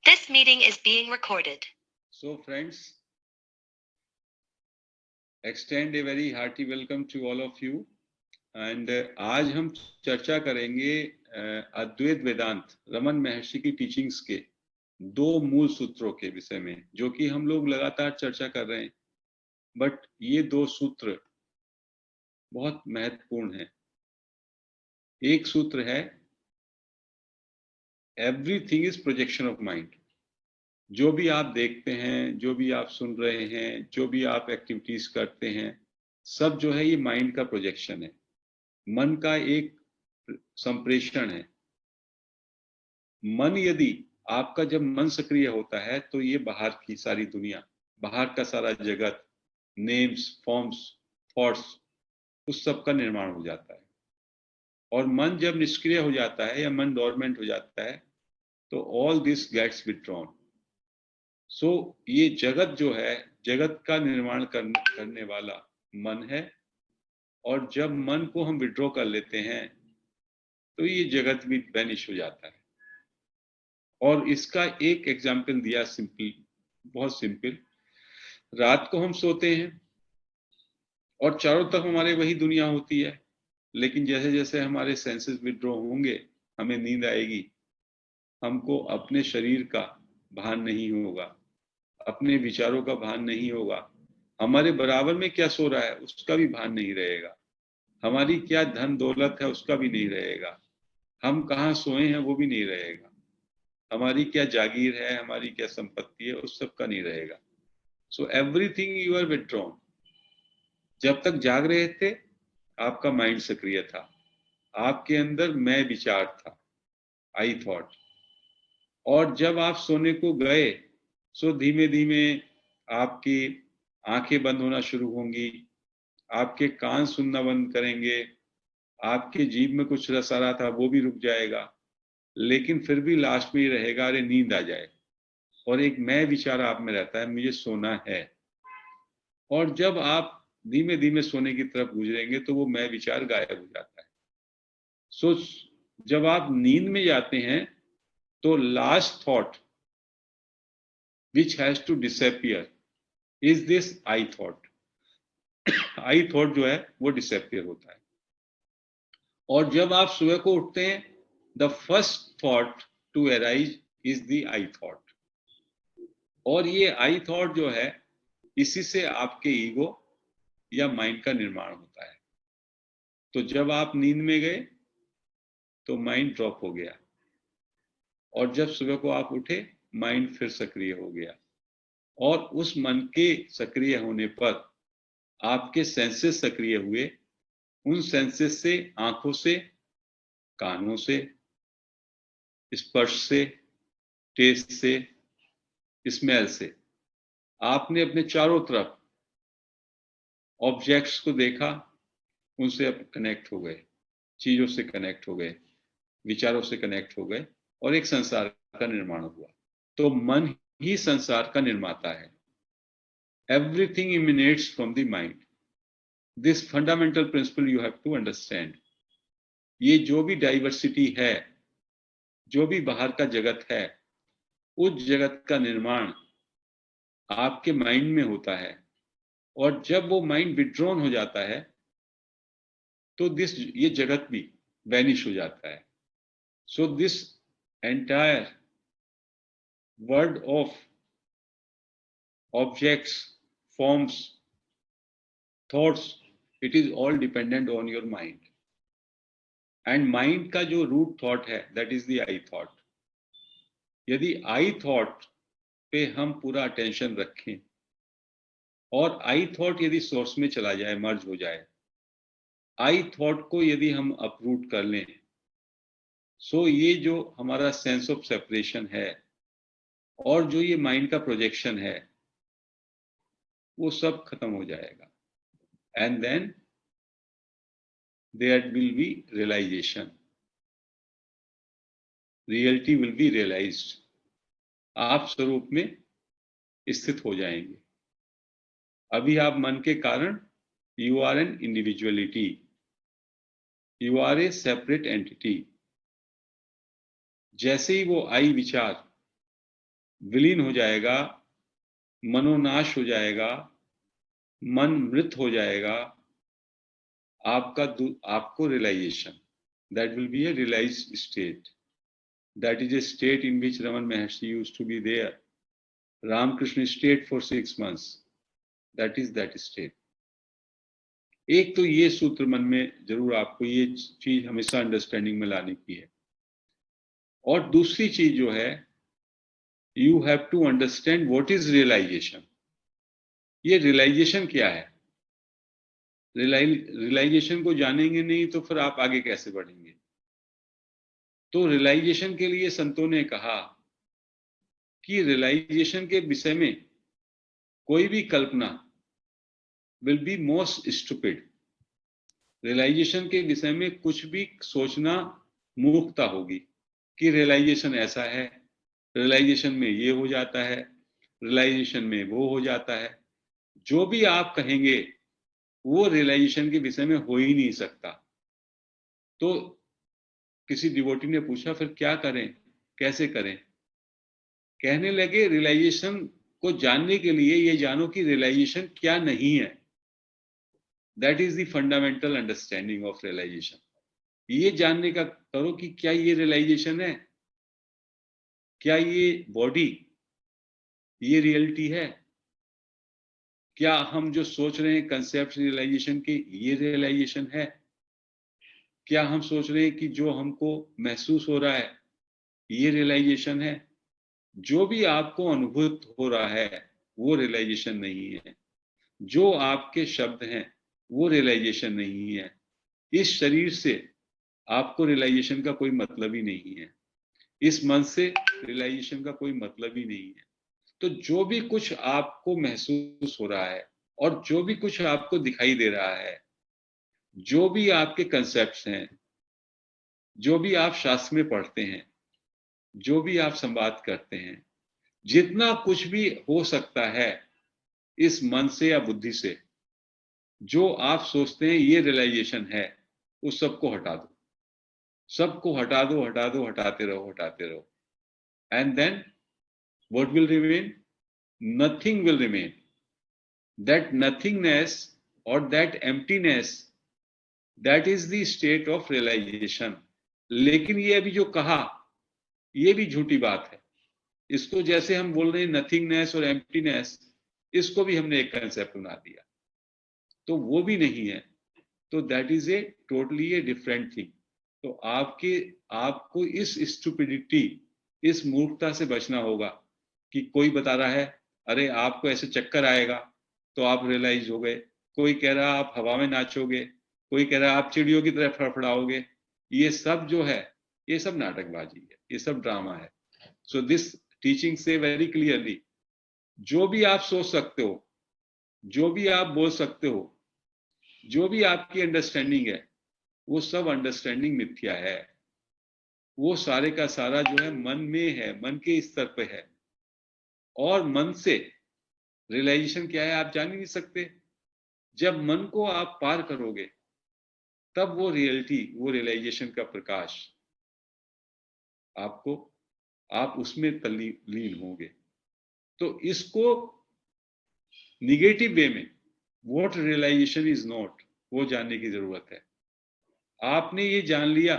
This meeting is being recorded. So friends, extend a very hearty welcome to all of you. And आज हम चर्चा करेंगे अद्वैत वेदांत रमन महर्षि की teachings के दो मूल सूत्रों के विषय में, जो कि हम लोग लगातार चर्चा कर रहे हैं। बट ये दो सूत्र बहुत महत्वपूर्ण हैं। एक सूत्र है everything is projection of mind. जो भी आप देखते हैं, जो भी आप सुन रहे हैं, जो भी आप एक्टिविटीज करते हैं, सब जो है ये माइंड का प्रोजेक्शन है, मन का एक संप्रेषण है। मन यदि आपका जब मन सक्रिय होता है तो ये बाहर की सारी दुनिया, बाहर का सारा जगत, नेम्स, फॉर्म्स, थॉट्स, उस सब का निर्माण हो जाता है। और मन जब निष्क्रिय हो जाता है या मन डोरमेंट हो जाता है तो ऑल दिस गेट्स विथड्रॉन। सो ये जगत जो है, जगत का निर्माण करने वाला मन है। और जब मन को हम विड्रॉ कर लेते हैं तो ये जगत भी वैनिश हो जाता है। और इसका एक एग्जाम्पल दिया, सिंपल, बहुत सिंपल। रात को हम सोते हैं और चारों तरफ हमारे वही दुनिया होती है, लेकिन जैसे जैसे हमारे सेंसेस विड्रॉ होंगे, हमें नींद आएगी, हमको अपने शरीर का भान नहीं होगा, अपने विचारों का भान नहीं होगा, हमारे बराबर में क्या सो रहा है उसका भी भान नहीं रहेगा, हमारी क्या धन दौलत है उसका भी नहीं रहेगा, हम कहाँ सोए हैं वो भी नहीं रहेगा, हमारी क्या जागीर है, हमारी क्या संपत्ति है, उस सब का नहीं रहेगा। So everything you are withdrawn. जब तक जाग रहे थे आपका माइंड सक्रिय था, आपके अंदर मैं विचार था, आई थॉट। और जब आप सोने को गए सो धीमे धीमे आपकी आंखें बंद होना शुरू होंगी, आपके कान सुनना बंद करेंगे, आपके जीभ में कुछ रस आ रहा था वो भी रुक जाएगा, लेकिन फिर भी लास्ट में ही रहेगा, अरे नींद आ जाए। और एक मैं विचार आप में रहता है, मुझे सोना है। और जब आप धीमे धीमे सोने की तरफ गुजरेंगे तो वो मैं विचार गायब हो जाता है। सो जब आप नींद में जाते हैं तो last thought which has to disappear is this I thought. I thought जो है वो डिसअपियर होता है। और जब आप सुबह को उठते हैं, the first thought to arise is the I thought. और ये आई थॉट जो है, इसी से आपके ईगो या माइंड का निर्माण होता है। तो जब आप नींद में गए तो माइंड ड्रॉप हो गया, और जब सुबह को आप उठे माइंड फिर सक्रिय हो गया। और उस मन के सक्रिय होने पर आपके सेंसेस सक्रिय हुए। उन सेंसेस से, आंखों से, कानों से, स्पर्श से, टेस्ट से, स्मेल से, आपने अपने चारों तरफ ऑब्जेक्ट्स को देखा, उनसे आप कनेक्ट हो गए, चीजों से कनेक्ट हो गए, विचारों से कनेक्ट हो गए, और एक संसार का निर्माण हुआ। तो मन ही संसार का निर्माता है। Everything emanates from the mind. This fundamental principle you have to understand. ये जो भी डाइवर्सिटी है, जो भी बाहर का जगत है, उस जगत का निर्माण आपके माइंड में होता है। और जब वो माइंड विड्रॉन हो जाता है तो ये जगत भी वैनिश हो जाता है। So this entire world of objects, forms, thoughts, it is all dependent on your mind. And mind का जो रूट थॉट है, that is the I thought. यदि आई थॉट पे हम पूरा अटेंशन रखें और आई थॉट यदि सोर्स में चला जाए, मर्ज हो जाए, आई थॉट को यदि हम अपरूट कर लें, सो ये जो हमारा सेंस ऑफ सेपरेशन है और जो ये माइंड का प्रोजेक्शन है, वो सब खत्म हो जाएगा। And then there will be realization, reality will be realized. आप स्वरूप में स्थित हो जाएंगे। अभी आप मन के कारण you are an individuality, you are a separate entity. जैसे ही वो आई विचार विलीन हो जाएगा, मनोनाश हो जाएगा, मन मृत हो जाएगा, आपको realisation, that will be a realized state. That is a state in which Raman Maharshi used to be there. Ramakrishna stayed for 6 months. That is that state. एक तो ये सूत्र मन में जरूर आपको ये चीज हमेशा अंडरस्टैंडिंग में लाने की है। और दूसरी चीज जो है, you have to understand what is realization. ये रियलाइजेशन क्या है? रियलाइजेशन को जानेंगे नहीं तो फिर आप आगे कैसे बढ़ेंगे? तो रियलाइजेशन के लिए संतों ने कहा कि रियलाइजेशन के विषय में कोई भी कल्पना will be most stupid. Realisation के विषय में कुछ भी सोचना मूर्खता होगी कि रियलाइजेशन ऐसा है, रियलाइजेशन में ये हो जाता है, रियलाइजेशन में वो हो जाता है। जो भी आप कहेंगे वो रियलाइजेशन के विषय में हो ही नहीं सकता। तो किसी डिवोटी ने पूछा फिर क्या करें, कैसे करें? कहने लगे रियलाइजेशन को जानने के लिए ये जानो कि रियलाइजेशन क्या नहीं है। That is the fundamental understanding of realization. ये जानने का करो कि क्या ये रियलाइजेशन है, क्या ये बॉडी ये रियलिटी है, क्या हम जो सोच रहे हैं कंसेप्ट रियलाइजेशन के ये रियलाइजेशन है, क्या हम सोच रहे हैं कि जो हमको महसूस हो रहा है ये रियलाइजेशन है। जो भी आपको अनुभूत हो रहा है वो रियलाइजेशन नहीं है। जो आपके शब्द हैं वो रियलाइजेशन नहीं है। इस शरीर से आपको रियलाइजेशन का कोई मतलब ही नहीं है। इस मन से रियलाइजेशन का कोई मतलब ही नहीं है। तो जो भी कुछ आपको महसूस हो रहा है और जो भी कुछ आपको दिखाई दे रहा है, जो भी आपके कंसेप्ट्स हैं, जो भी आप शास्त्र में पढ़ते हैं, जो भी आप संवाद करते हैं, जितना कुछ भी हो सकता है इस मन से या बुद्धि से, जो आप सोचते हैं ये रियलाइजेशन है, उस सबको हटा दो। सबको हटा दो, हटा दो, हटाते रहो, हटाते रहो। And then what will remain? Nothing will remain. That nothingness और that emptiness, that is the state of realisation. लेकिन ये अभी जो कहा ये भी झूठी बात है। इसको जैसे हम बोल रहे हैं नथिंगनेस और एम्प्टीनेस, इसको भी हमने एक कंसेप्ट बना दिया, तो वो भी नहीं है। तो that is a totally a different thing. तो आपको इस स्टुपिडिटी, इस मूर्खता से बचना होगा कि कोई बता रहा है अरे आपको ऐसे चक्कर आएगा तो आप रियलाइज हो गए, कोई कह रहा आप हवा में नाचोगे, कोई कह रहा आप चिड़ियों की तरह फड़फड़ाओगे। ये सब जो है ये सब नाटकबाजी है, ये सब ड्रामा है। सो दिस टीचिंग से वेरी क्लियरली, जो भी आप सोच सकते हो, जो भी आप बोल सकते हो, जो भी आपकी अंडरस्टैंडिंग है, वो सब अंडरस्टैंडिंग मिथ्या है। वो सारे का सारा जो है मन में है, मन के स्तर पे है। और मन से रियलाइजेशन क्या है आप जान ही नहीं सकते। जब मन को आप पार करोगे तब वो रियलिटी, वो रियलाइजेशन का प्रकाश आपको, आप उसमें तल्लीन होंगे। तो इसको निगेटिव वे में, व्हाट रियलाइजेशन इज नॉट, वो जानने की जरूरत है। आपने ये जान लिया,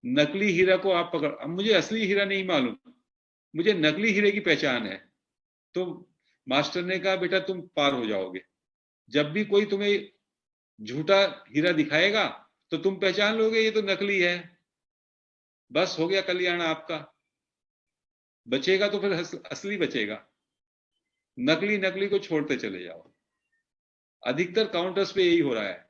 नकली हीरा को आप पकड़, अब मुझे असली हीरा नहीं मालूम, मुझे नकली हीरे की पहचान है, तो मास्टर ने कहा बेटा तुम पार हो जाओगे। जब भी कोई तुम्हें झूठा हीरा दिखाएगा तो तुम पहचान लोगे ये तो नकली है, बस हो गया कल्याण आपका। बचेगा तो फिर असली बचेगा, नकली नकली को छोड़ते चले जाओ। अधिकतर काउंटर्स पे यही हो रहा है।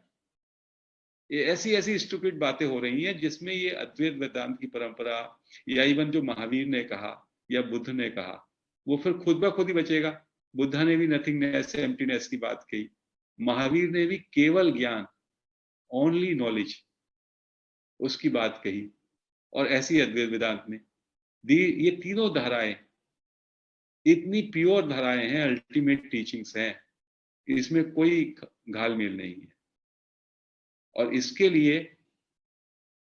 ये ऐसी ऐसी स्टूपिड बातें हो रही हैं जिसमें ये अद्वैत वेदांत की परंपरा, या इवन जो महावीर ने कहा या बुद्ध ने कहा, वो फिर खुद ब खुद ही बचेगा। बुद्धा ने भी नथिंगनेस एम्प्टीनेस की बात कही, महावीर ने भी केवल ज्ञान, ओनली नॉलेज, उसकी बात कही। और ऐसी अद्वैत वेदांत ने ये तीनों धाराएं इतनी प्योर धाराएं हैं, अल्टीमेट टीचिंग्स हैं, इसमें कोई घालमेल नहीं है। और इसके लिए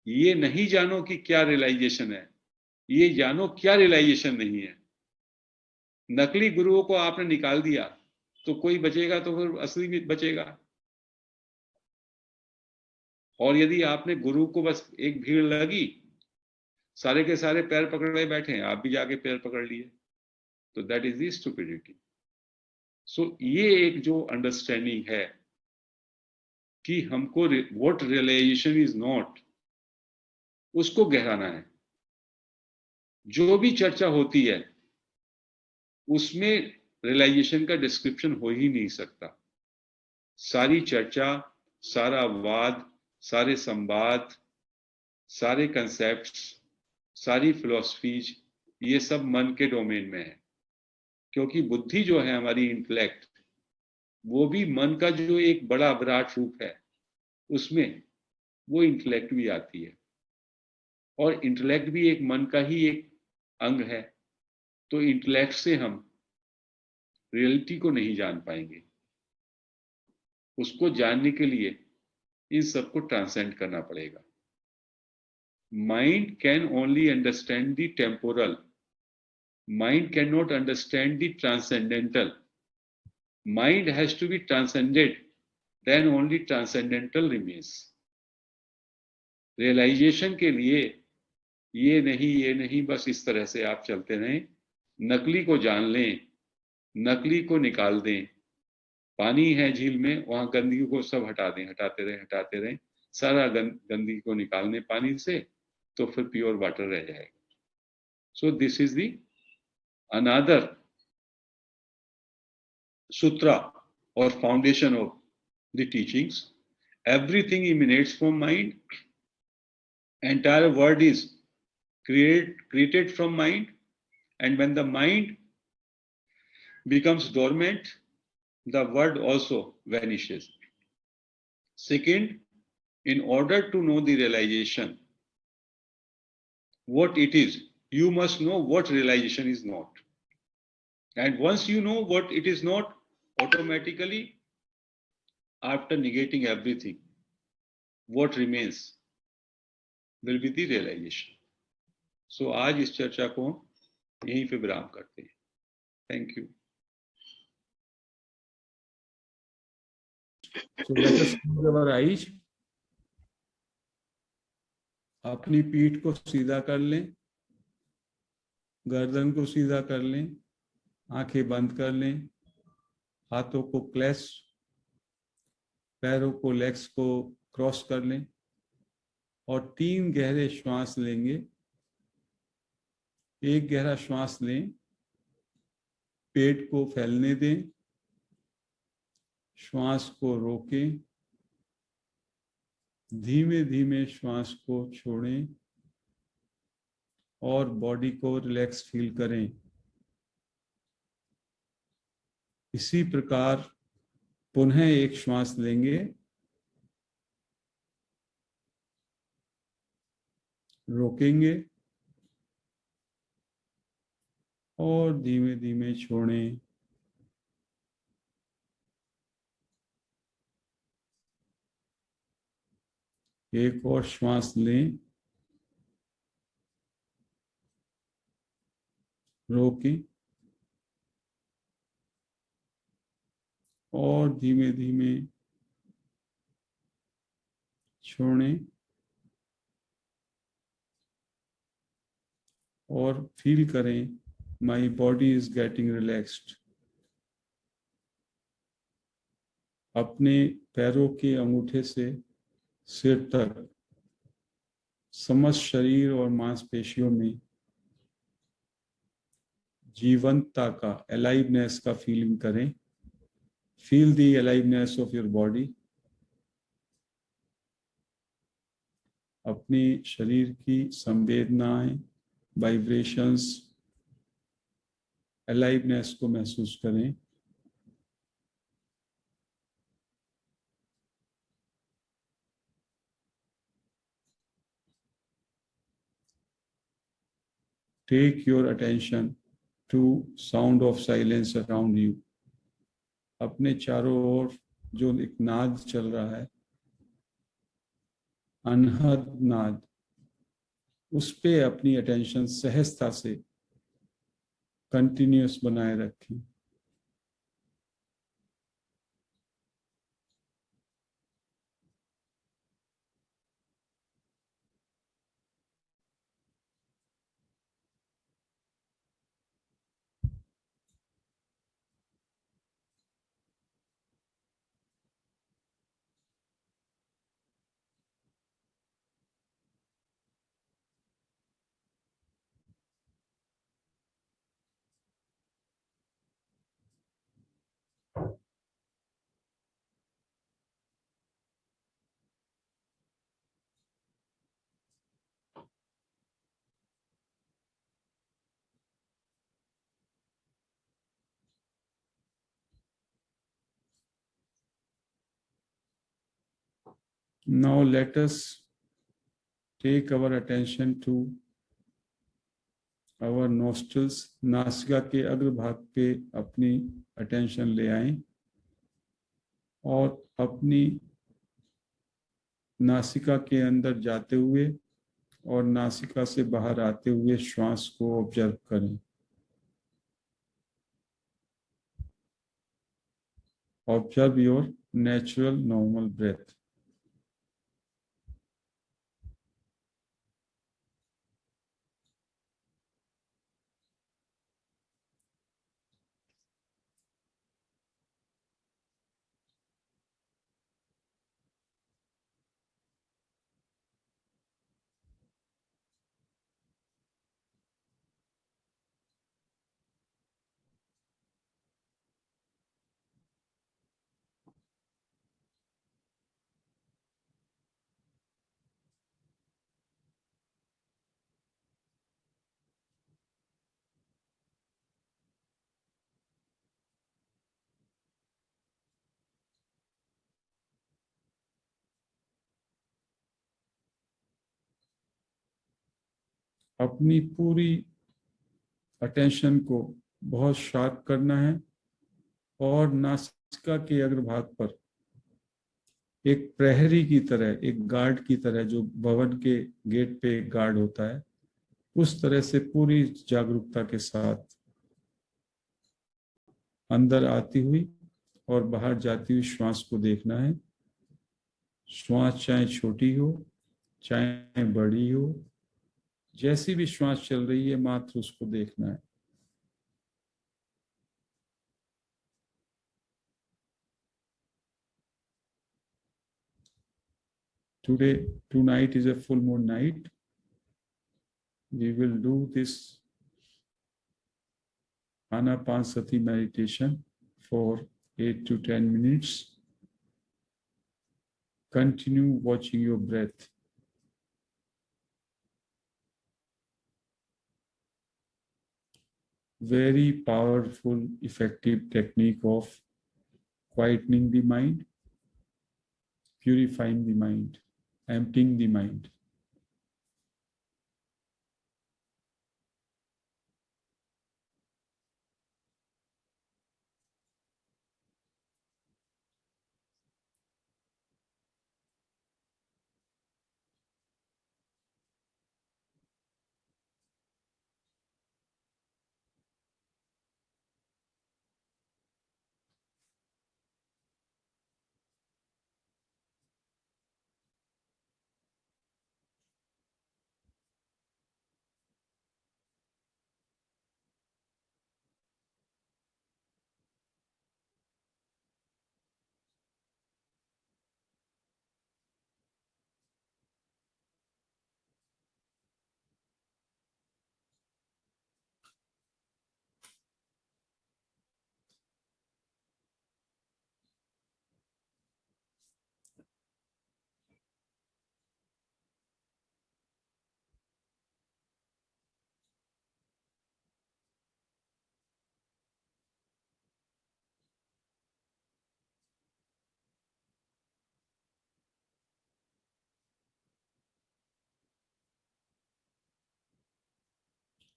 ये नहीं जानो कि क्या रियलाइजेशन है, ये जानो क्या रियलाइजेशन नहीं है। नकली गुरुओं को आपने निकाल दिया तो कोई बचेगा तो फिर असली भी बचेगा। और यदि आपने गुरु को बस एक भीड़ लगी, सारे के सारे पैर पकड़े बैठे हैं, आप भी जाके पैर पकड़ लिए, तो दैट इज द स्टुपिडिटी। सो ये एक जो अंडरस्टैंडिंग है कि हमको व्हाट रियलाइजेशन इज नॉट, उसको गहराना है। जो भी चर्चा होती है उसमें रियलाइजेशन का डिस्क्रिप्शन हो ही नहीं सकता। सारी चर्चा, सारा वाद, सारे संवाद, सारे कंसेप्ट्स, सारी फिलॉसफीज, ये सब मन के डोमेन में है। क्योंकि बुद्धि जो है हमारी, इंटेलेक्ट, वो भी मन का जो एक बड़ा विराट रूप है, उसमें वो इंटेलेक्ट भी आती है। और इंटेलेक्ट भी एक मन का ही एक अंग है। तो इंटेलेक्ट से हम रियलिटी को नहीं जान पाएंगे। उसको जानने के लिए इन सबको ट्रांसेंड करना पड़ेगा। Mind can only understand the temporal, mind cannot understand the transcendental. Mind has to be transcended, then only transcendental remains. Realization के लिए ये नहीं बस इस तरह से आप चलते रहें, नकली को जान लें, नकली को निकाल दें। पानी है झील में, वहां गंदगी को सब हटा दें, हटाते रहें, सारा गंदगी को निकाल दें पानी से, तो फिर प्योर वाटर रह जाएगा। So this is the another sutra or foundation of the teachings. Everything emanates from mind. Entire world is created from mind. And when the mind becomes dormant, the world also vanishes. Second, in order to know the realization, what it is, you must know what realization is not. And once you know what it is not, automatically, after negating everything, what remains will be the realization. So आज इस चर्चा को यहीं पे विराम करते हैं। Thank you. So let us close our eyes. अपनी पीठ को सीधा कर लें, गर्दन को सीधा कर लें, आंखें बंद कर लें, हाथों को क्लेश, पैरों को, लेग्स को क्रॉस कर लें और 3 गहरे श्वास लेंगे। एक गहरा श्वास लें, पेट को फैलने दें, श्वास को रोकें, धीमे धीमे श्वास को छोड़ें और बॉडी को रिलैक्स फील करें। इसी प्रकार पुनः एक श्वास लेंगे, रोकेंगे और धीमे धीमे छोड़ें। एक और श्वास लें, रोकें और धीमे धीमे छोड़ें और फील करें, my body is getting relaxed. अपने पैरों के अंगूठे से सिर तक समस्त शरीर और मांसपेशियों में जीवंतता का, अलाइवनेस का फीलिंग करें। Feel the aliveness of your body. अपने शरीर की संवेदनाएं, वाइब्रेशंस, अलाइवनेस को महसूस करें। Take your attention to sound of silence around you. अपने चारों ओर जो एक नाद चल रहा है, अनहद नाद, उस पे अपनी अटेंशन सहजता से कंटिन्यूअस बनाए रखें। Now let us take our attention to our nostrils. नासिका के अग्रभाग पे अपनी attention ले आएं और अपनी नासिका के अंदर जाते हुए और नासिका से बाहर आते हुए श्वास को ऑब्जर्व करें। Observe your natural normal breath. अपनी पूरी अटेंशन को बहुत शार्प करना है और नासिका के अग्रभाग पर एक प्रहरी की तरह, एक गार्ड की तरह, जो भवन के गेट पे एक गार्ड होता है, उस तरह से पूरी जागरूकता के साथ अंदर आती हुई और बाहर जाती हुई श्वास को देखना है। श्वास चाहे छोटी हो चाहे बड़ी हो, जैसी भी श्वास चल रही है, मात्र उसको देखना है। Tonight is a full moon night. We will do this Anapanasati meditation for 8 to 10 minutes. Continue watching your breath. Very powerful, effective technique of quietening the mind, purifying the mind, emptying the mind.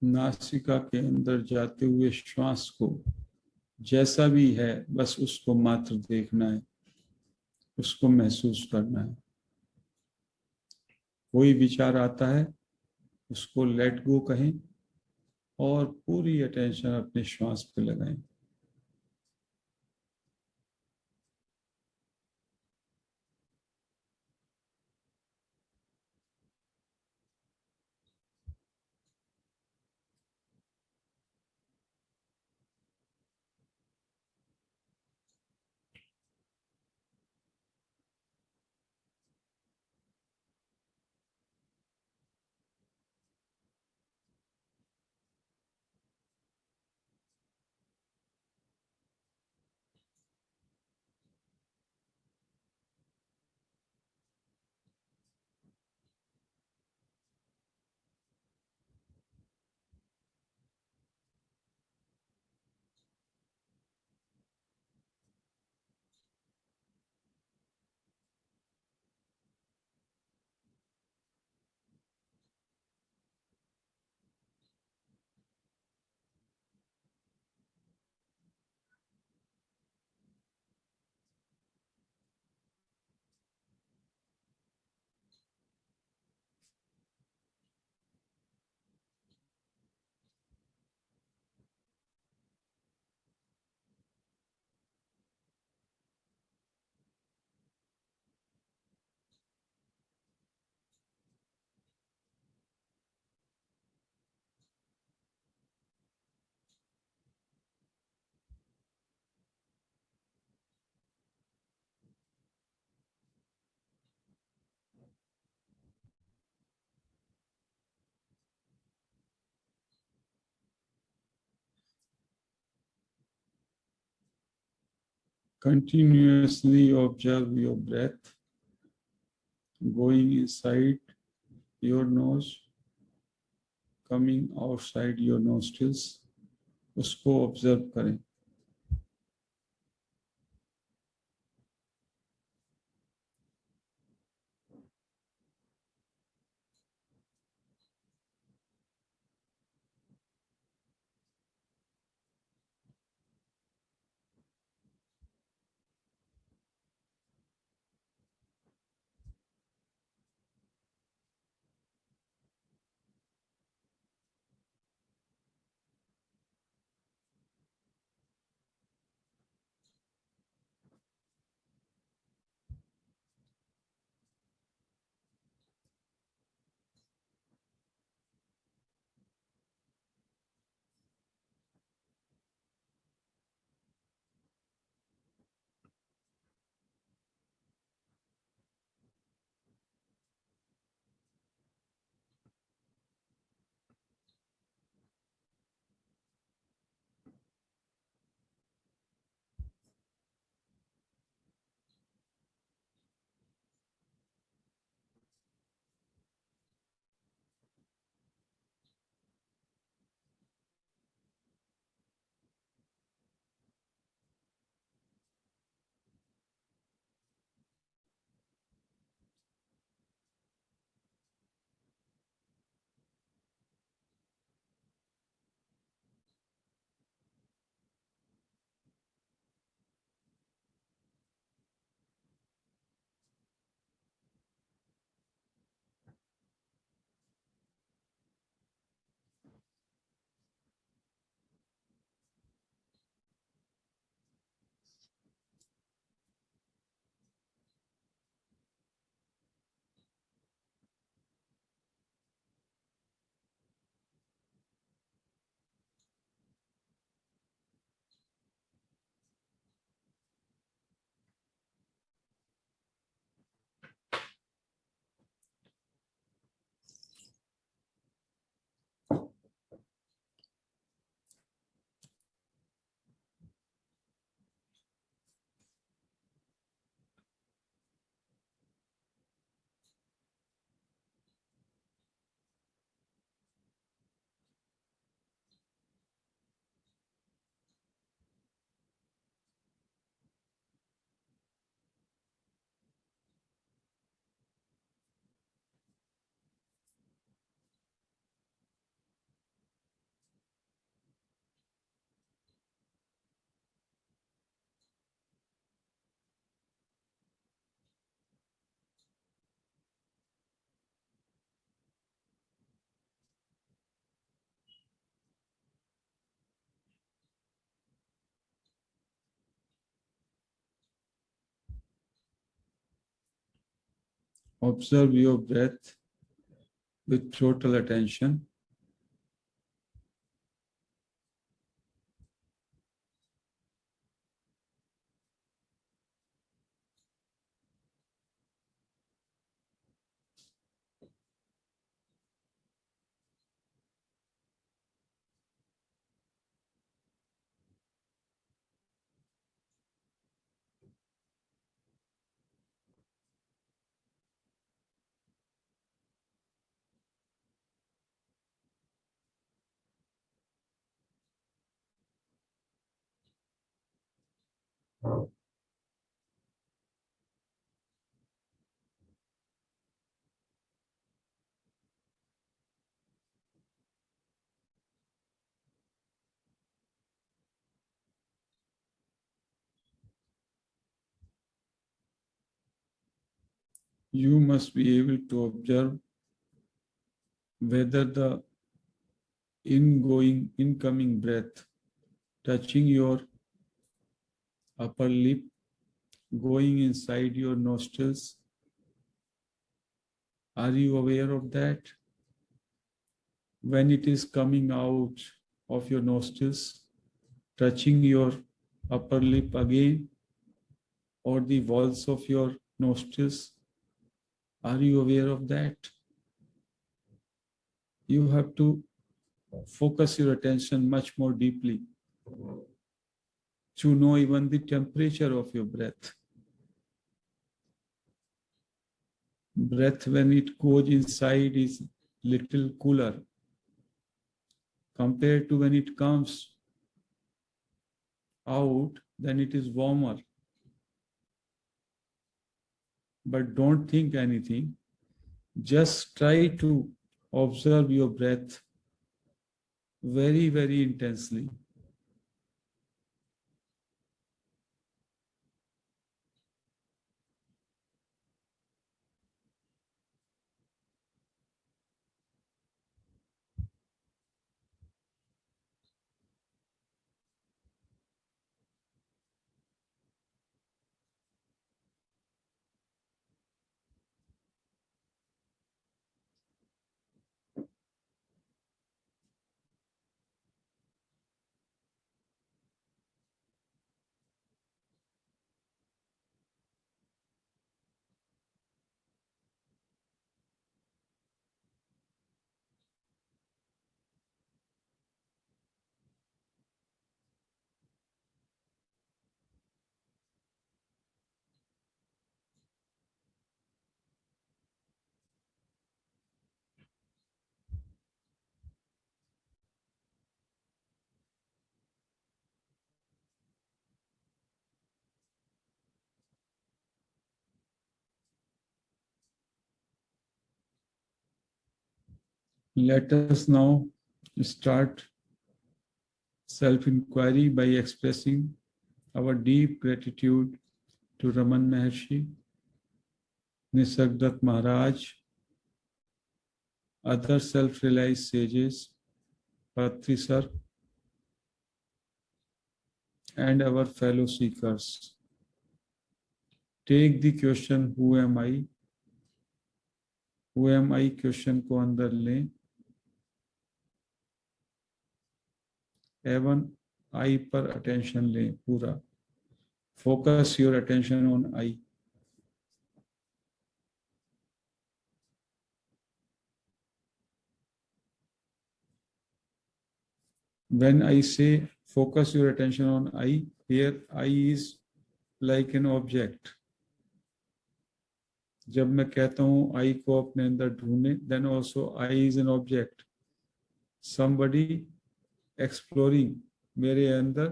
नासिका के अंदर जाते हुए श्वास को जैसा भी है, बस उसको मात्र देखना है, उसको महसूस करना है। कोई विचार आता है उसको लेट गो कहें और पूरी अटेंशन अपने श्वास पे लगाएं। Continuously observe your breath going inside your nose, coming outside your nostrils. उसको ऑब्जर्व करें। Observe your breath with total attention. You must be able to observe whether the incoming breath touching your upper lip, going inside your nostrils. Are you aware of that? When it is coming out of your nostrils, touching your upper lip again, or the walls of your nostrils, are you aware of that? You have to focus your attention much more deeply to know even the temperature of your breath. Breath, when it goes inside, is little cooler compared to when it comes out, then it is warmer. But don't think anything. Just try to observe your breath very, very intensely. Let us now start self-inquiry by expressing our deep gratitude to Raman Maharshi, Nisargadatta Maharaj, other self-realized sages, Patri Sir, and our fellow seekers. Take the question, who am I? Who am I question को अंदर लें. Avon आई पर attention लें पूरा. Focus your attention on I. When I say focus your attention on I, here I is like an object. जब मैं कहता हूँ I को अपने अंदर ढूंढने, then also I is an object. Somebody exploring, मेरे अंदर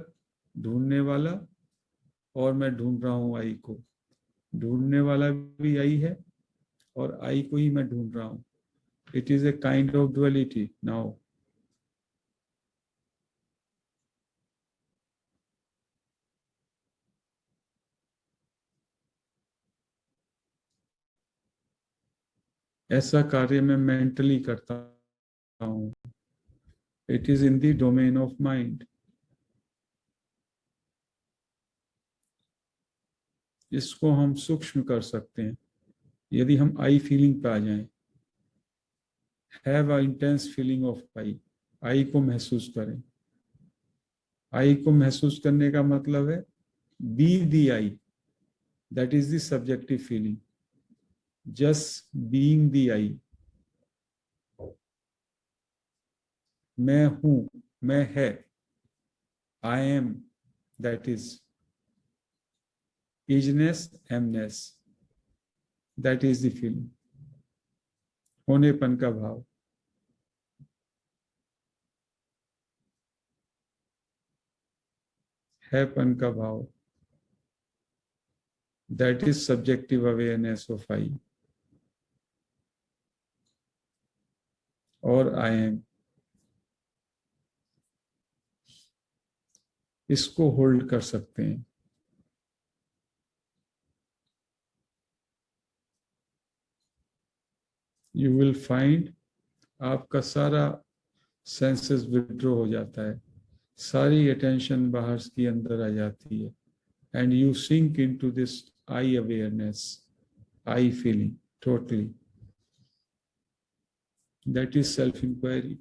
ढूंढने वाला, और मैं ढूंढ रहा हूँ I को. ढूंढने वाला भी I है और I को ही मैं ढूंढ रहा हूँ. It is a kind of duality now. ऐसा कार्य मैं मेंटली करता हूँ. It is in the domain of mind. इसको हम सूक्ष्म कर सकते हैं. यदि हम आई फीलिंग पे आ जाएं, have a intense feeling of I, I को महसूस करें। आई को महसूस करने का मतलब है be the I, that is the subjective feeling, just being the I. मैं हूं, मैं है, I am, that is isness, amness, that is the feeling, होनेपन का भाव। हैपन का भाव, that is subjective awareness of I. और आई एम, इसको होल्ड कर सकते हैं। यू विल फाइंड आपका सारा सेंसेस विड्रॉ हो जाता है, सारी अटेंशन बाहर की अंदर आ जाती है, and you sink into this I awareness, I feeling totally. That is self inquiry.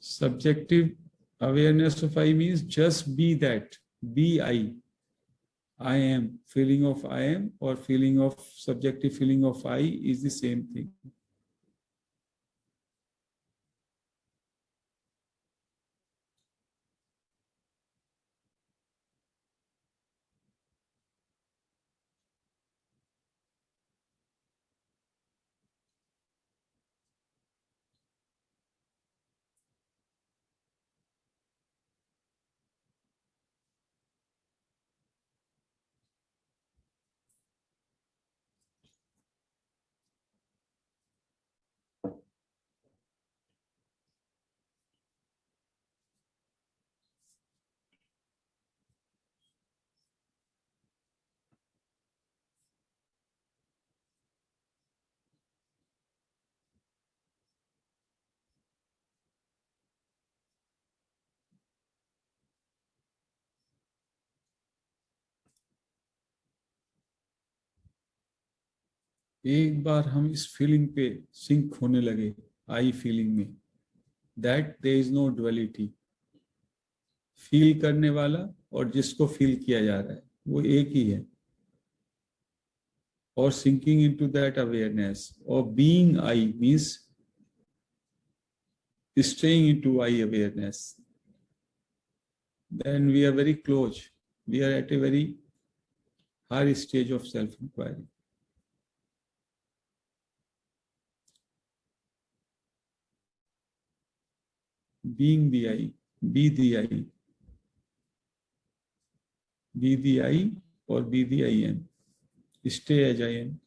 Subjective awareness of I means just be that, be I am, feeling of I am or feeling of subjective feeling of I is the same thing. एक बार हम इस feeling पे sink होने लगे, I feeling में, that there is no duality. फील करने वाला और जिसको फील किया जा रहा है वो एक ही है। और सिंकिंग इनटू दैट अवेयरनेस और being I means staying into I awareness, then we are very close. We are at a very high stage of self-inquiry. Being the I, be the I, be the I or be the I am. Stay as I am.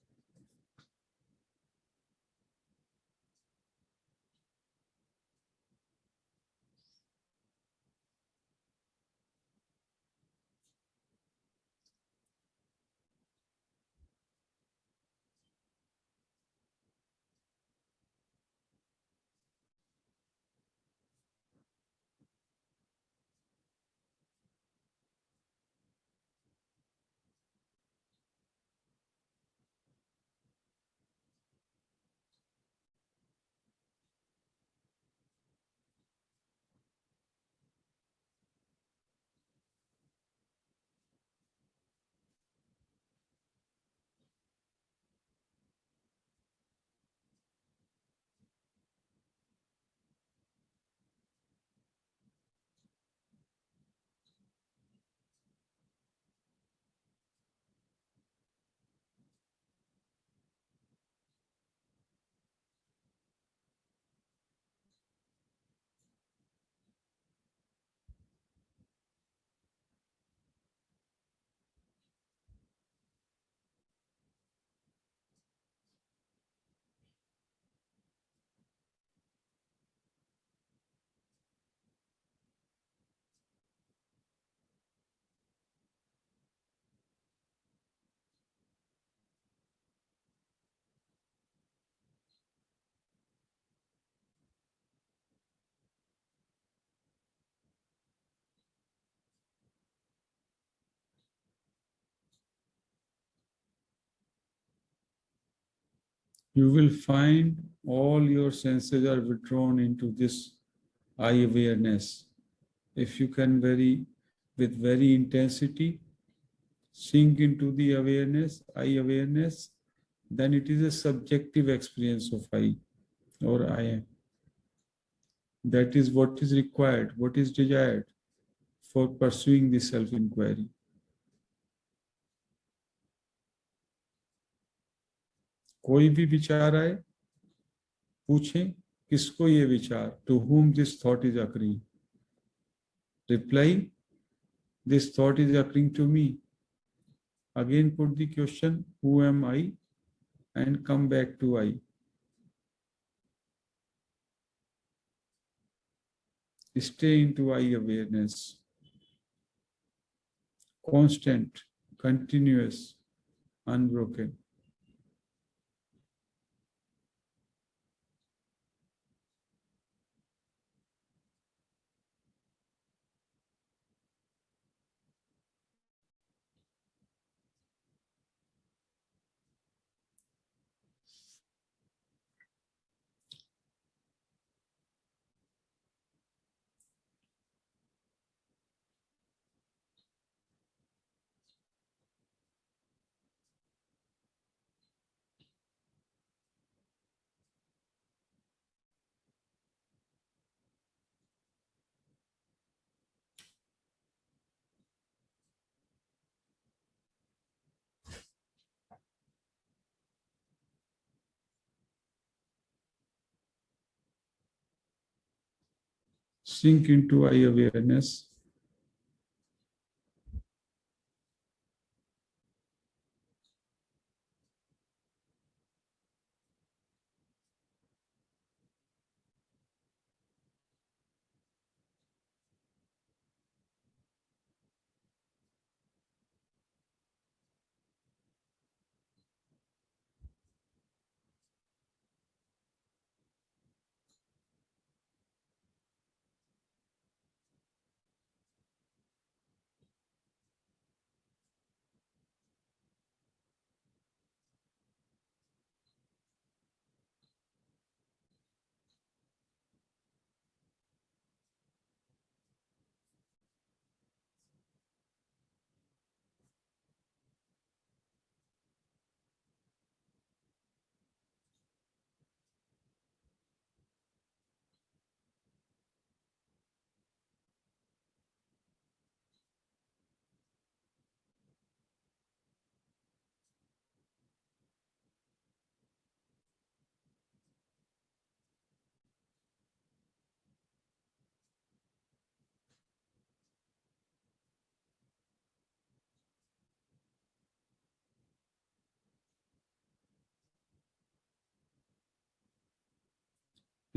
you will find all your senses are withdrawn into this eye awareness. If you can with very intensity, sink into the awareness, eye awareness, then it is a subjective experience of I or I am. That is what is required, what is desired for pursuing the self-inquiry. कोई भी विचार आए, पूछें किसको ये विचार, to whom this thought is occurring. Reply, this thought is occurring to me. Again put the question, who am I? And come back to I. Stay into I awareness. Constant, continuous, unbroken. Sink into I awareness.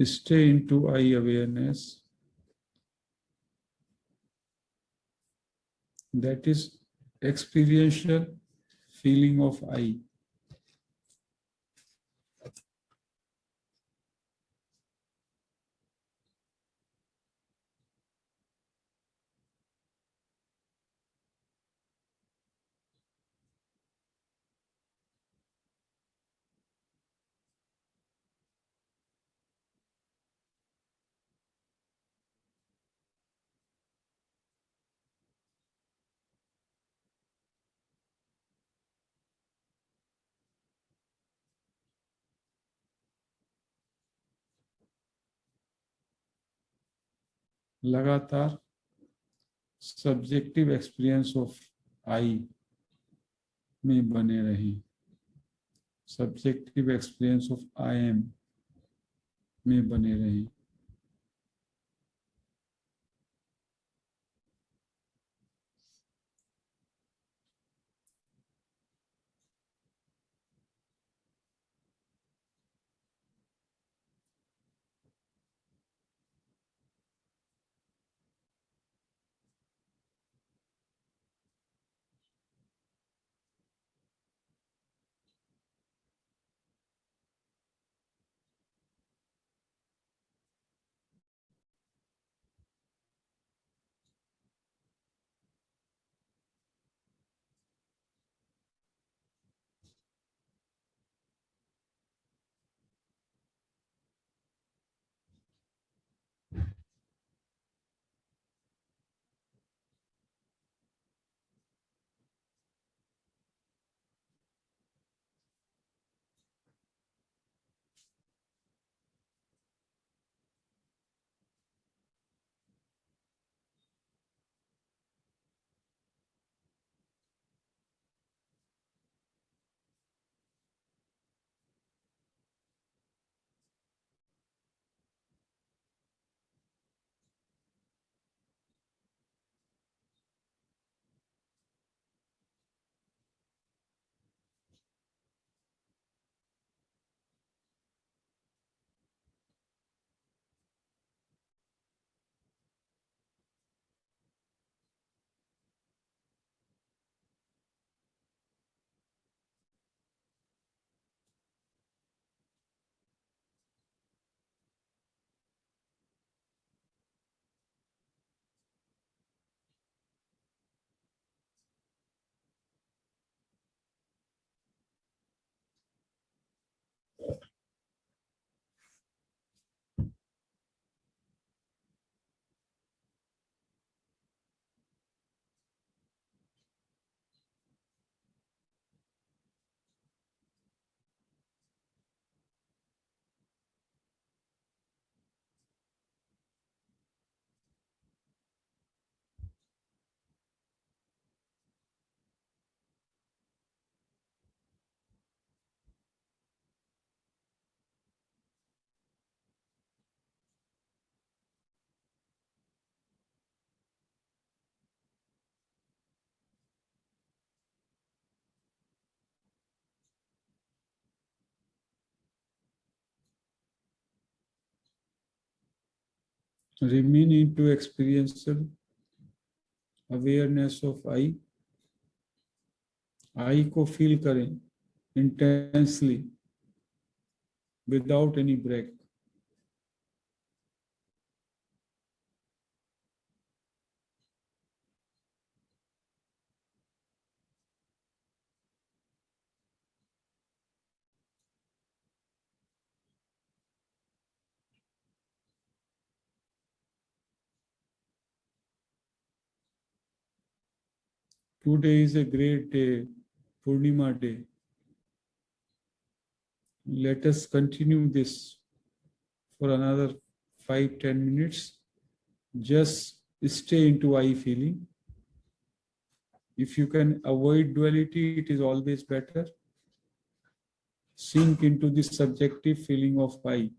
Stay into I awareness. That is experiential feeling of I. लगातार subjective experience of आई में बने रहें, subjective experience of I am में बने रहें. remain into experiential awareness of I को feel करें intensely without any break. Today is a great day, Purnima day. Let us continue this for another 5-10 minutes. Just stay into I feeling. If you can avoid duality, it is always better. Sink into the subjective feeling of I.